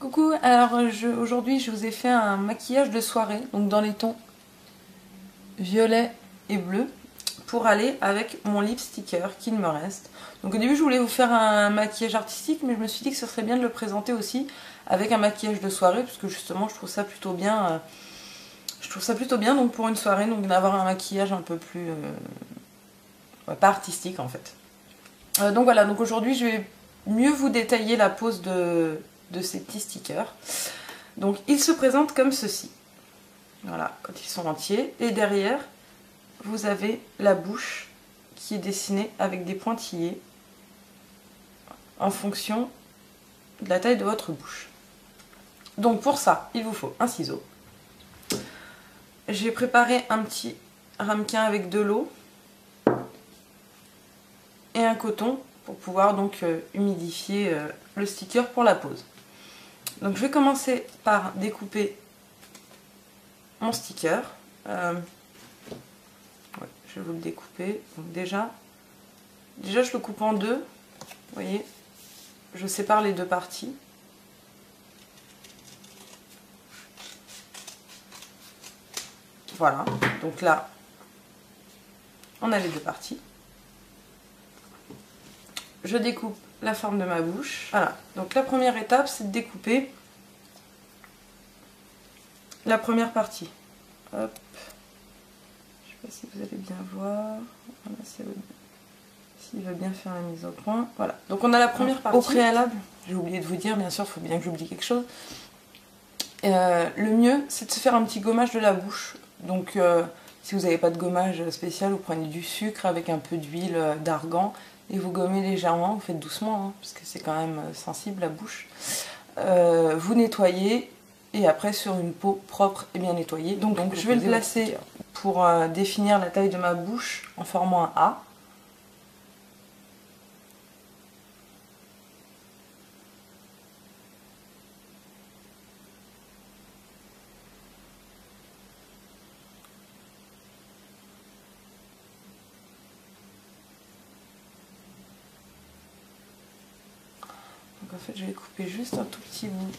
Coucou, alors aujourd'hui je vous ai fait un maquillage de soirée, donc dans les tons violet et bleu, pour aller avec mon lip sticker qu'il me reste. Donc au début je voulais vous faire un maquillage artistique, mais je me suis dit que ce serait bien de le présenter aussi avec un maquillage de soirée, parce que justement je trouve ça plutôt bien. Donc pour une soirée, donc d'avoir un maquillage un peu plus... pas artistique en fait. Donc voilà, donc aujourd'hui je vais mieux vous détailler la pose de ces petits stickers. Donc ils se présentent comme ceci. Voilà, quand ils sont entiers. Et derrière, vous avez la bouche qui est dessinée avec des pointillés en fonction de la taille de votre bouche. Donc pour ça, il vous faut un ciseau. J'ai préparé un petit ramequin avec de l'eau et un coton pour pouvoir donc humidifier le sticker pour la pose. Donc je vais commencer par découper mon sticker. Ouais, je vais vous le découper. Donc déjà je le coupe en deux. Vous voyez, je sépare les deux parties. Voilà, donc là, on a les deux parties. Je découpe la forme de ma bouche. Voilà, donc la première étape, c'est de découper la première partie. Hop. Je sais pas si vous allez bien voir. Voilà, s'il veut bien faire la mise au point. Voilà, donc on a la première partie. Au préalable, j'ai oublié de vous dire, bien sûr, il faut bien que j'oublie quelque chose. Le mieux, c'est de se faire un petit gommage de la bouche. Donc, si vous n'avez pas de gommage spécial, vous prenez du sucre avec un peu d'huile d'argan et vous gommez légèrement. Vous faites doucement, hein, parce que c'est quand même sensible la bouche. Vous nettoyez et après sur une peau propre et bien nettoyée. Donc je vais le placer pour définir la taille de ma bouche en formant un A. Donc en fait je vais couper juste un tout petit bout.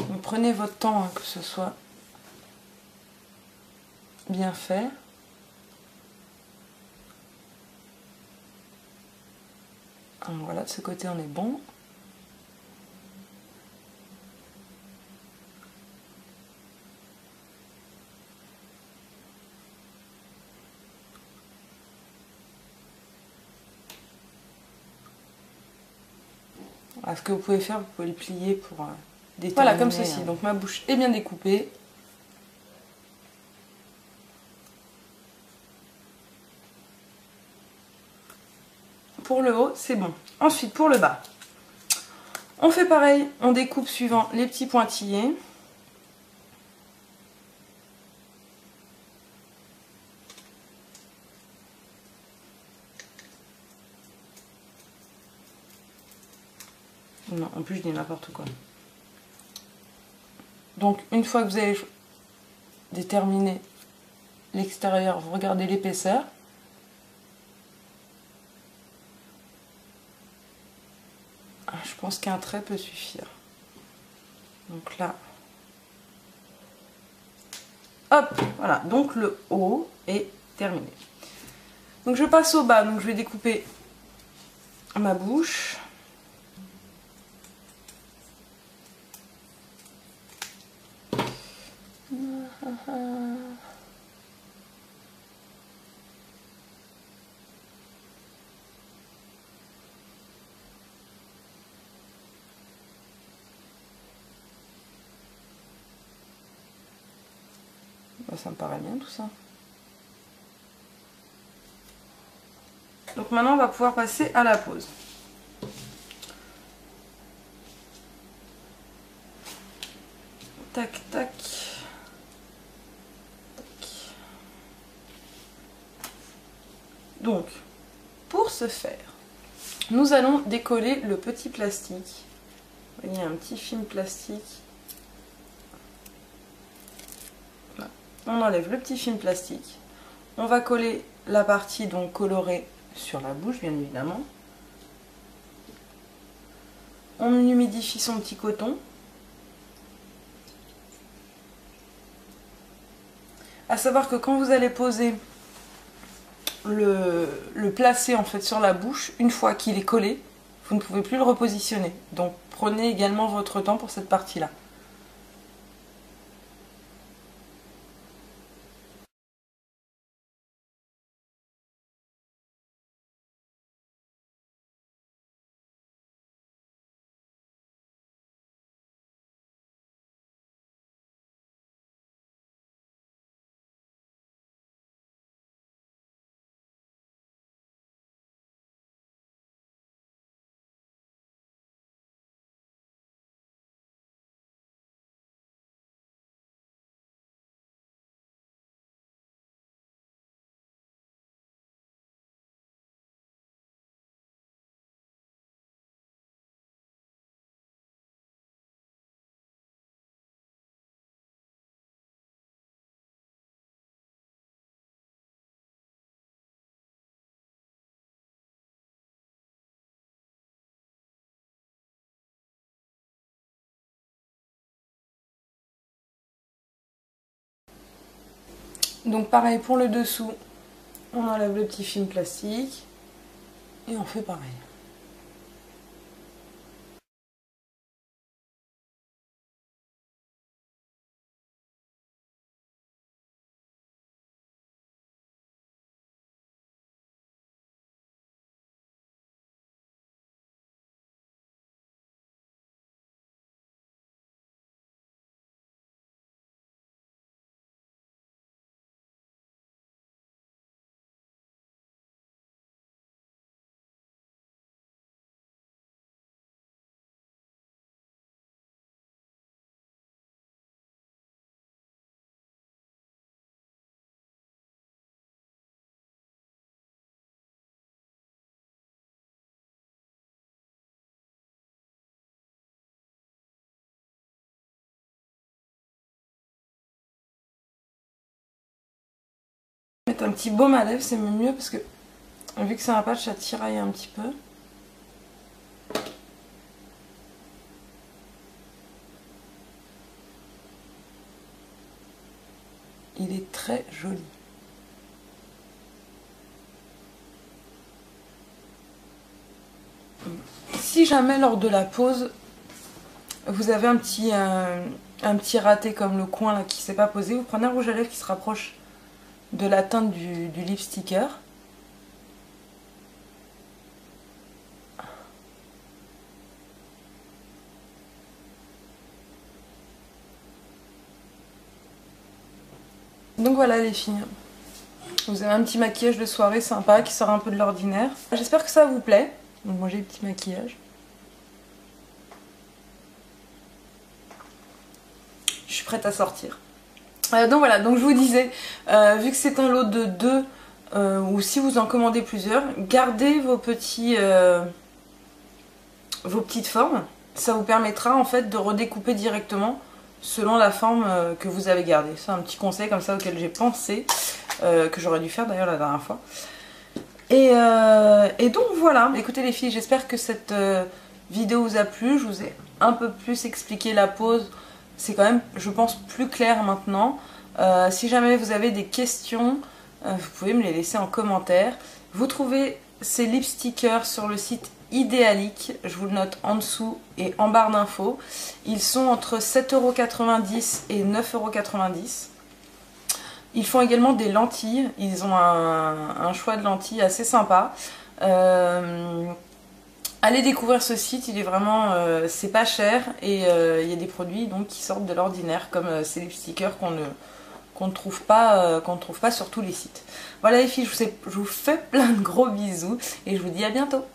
Donc prenez votre temps, hein, que ce soit bien fait. Donc voilà, de ce côté on est bon. Alors, ce que vous pouvez faire, vous pouvez le plier pour déterminer. Voilà, comme ceci. Donc ma bouche est bien découpée. Pour le haut, c'est bon. Ensuite, pour le bas, on fait pareil. On découpe suivant les petits pointillés. Non, en plus je dis n'importe quoi. Donc une fois que vous avez déterminé l'extérieur, vous regardez l'épaisseur. Je pense qu'un trait peut suffire. Donc là, hop, voilà. Donc le haut est terminé. Donc je passe au bas. Donc je vais découper ma bouche. Ça me paraît bien tout ça. Donc maintenant on va pouvoir passer à la pose. Tac, tac. Tac. Donc, pour ce faire, nous allons décoller le petit plastique. Vous voyez, un petit film plastique. Là. On enlève le petit film plastique. On va coller la partie donc colorée sur la bouche, bien évidemment. On humidifie son petit coton. À savoir que quand vous allez poser le placer en fait sur la bouche, une fois qu'il est collé, vous ne pouvez plus le repositionner. Donc prenez également votre temps pour cette partie-là. Donc pareil pour le dessous, on enlève le petit film plastique et on fait pareil. Mettre un petit baume à lèvres, c'est mieux parce que vu que c'est un patch, ça tiraille un petit peu. Il est très joli. Si jamais lors de la pose, vous avez un petit raté comme le coin là qui ne s'est pas posé, vous prenez un rouge à lèvres qui se rapproche de la teinte du lip sticker. Donc voilà les filles, vous avez un petit maquillage de soirée sympa qui sort un peu de l'ordinaire. J'espère que ça vous plaît. Donc moi j'ai le petit maquillage. Je suis prête à sortir. Donc voilà, donc je vous disais, vu que c'est un lot de 2, ou si vous en commandez plusieurs, gardez vos petites formes. Ça vous permettra en fait de redécouper directement selon la forme que vous avez gardée. C'est un petit conseil comme ça auquel j'ai pensé, que j'aurais dû faire d'ailleurs la dernière fois. Et donc voilà, écoutez les filles, j'espère que cette vidéo vous a plu. Je vous ai un peu plus expliqué la pose. C'est quand même, je pense, plus clair maintenant. Si jamais vous avez des questions, vous pouvez me les laisser en commentaire. Vous trouvez ces lip stickers sur le site Idéalique. Je vous le note en dessous et en barre d'infos. Ils sont entre 7,90 € et 9,90 €. Ils font également des lentilles. Ils ont un choix de lentilles assez sympa. Allez découvrir ce site, il est vraiment, c'est pas cher et il y a des produits donc qui sortent de l'ordinaire comme ces lip stickers qu'on ne trouve pas sur tous les sites. Voilà les filles, je vous fais plein de gros bisous et je vous dis à bientôt.